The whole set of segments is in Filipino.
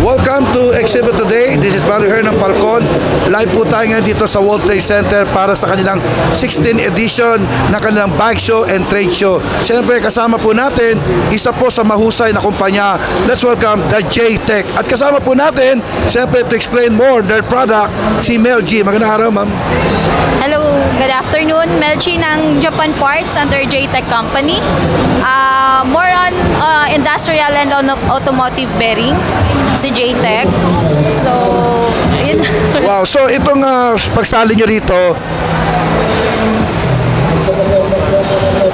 Welcome to Exhibit Today. This is Brother Hernan Falcon. Live po tayo ngayon dito sa World Trade Center para sa kanilang 16th edition na kanilang bike show and trade show. Siyempre kasama po natin isa po sa mahusay na kumpanya. Let's welcome the J-Tech. At kasama po natin, siyempre to explain more their product, si Mel G. Magandang araw, ma'am. Hello, good afternoon. Mel G ng Japan Parts under J-Tech Company. More on industrial and automotive bearing, si J-Tech. So, yun. Wow, so itong pagsali nyo rito,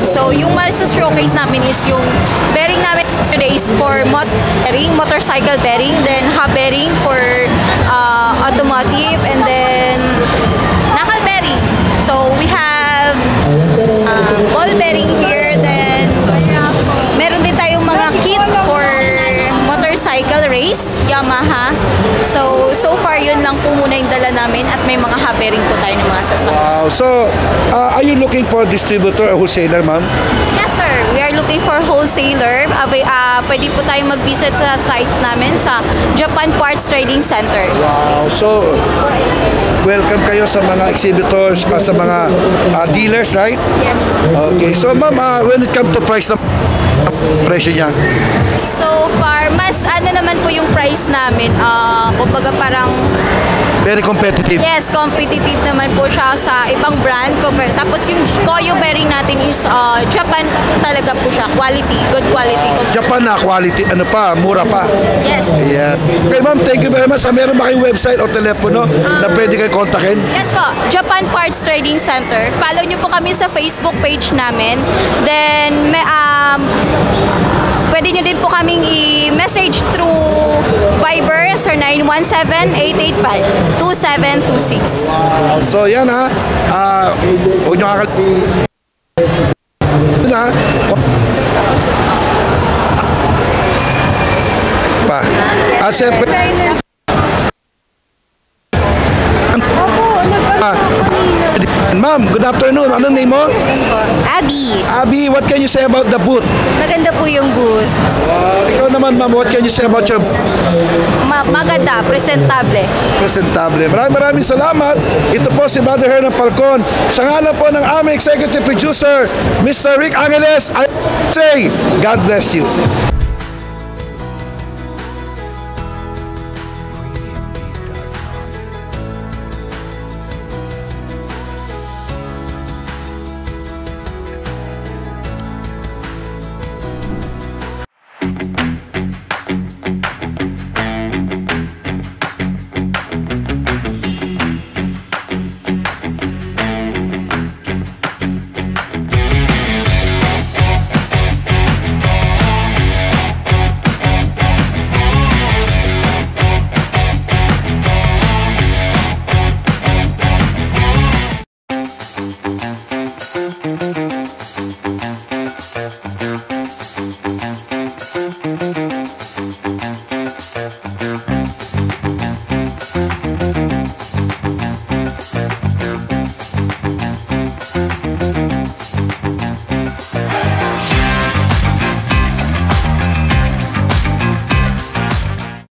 so yung master showcase namin is yung bearing namin today is for motorcycle bearing, then hub bearing for automotive, and then knuckle bearing. So we have ball bearing here, then meron din tayong mga kit for motorcycle race, Yamaha. So far yun lang po muna yung dala namin, at may mga hub bearing po tayo ng mga sasakyan. wow, so are you looking for a distributor or wholesaler, ma'am? Yes sir, we are looking for wholesaler. Pwede po tayong mag-visit sa sites namin sa Japan Parts Trading Center. Wow, so welcome kayo sa mga exhibitors, sa mga dealers, right? Yes. Okay, so ma'am, when it comes to price na presyo niya? So far, mas naman po yung price namin. Kumbaga parang Very competitive. yes, competitive naman po siya sa ibang brand. Tapos yung Koyo bearing natin is Japan talaga po siya. Quality, good quality. Japan na quality, ano pa, mura pa. Yes. Yeah. Okay ma'am, thank you very much. Meron ba kayong website o telepono na pwede kayo kontakin? Yes po, Japan Parts Trading Center. Follow nyo po kami sa Facebook page namin. Then, pwede nyo din po kaming i-message through Viber sa 917-885-2726. Wow. So yan ha. Huwag nyo pa. At siyempre, ma'am, good afternoon. Ano name mo? Abby, Abby, what can you say about the booth? maganda po yung booth. Ikaw naman ma'am, what can you say about your Maganda, presentable. presentable? Maraming salamat. Ito po si Brother Hernan Falcon. Sa ngalan po ng aming executive producer, Mr. Rick Angeles, I say, God bless you.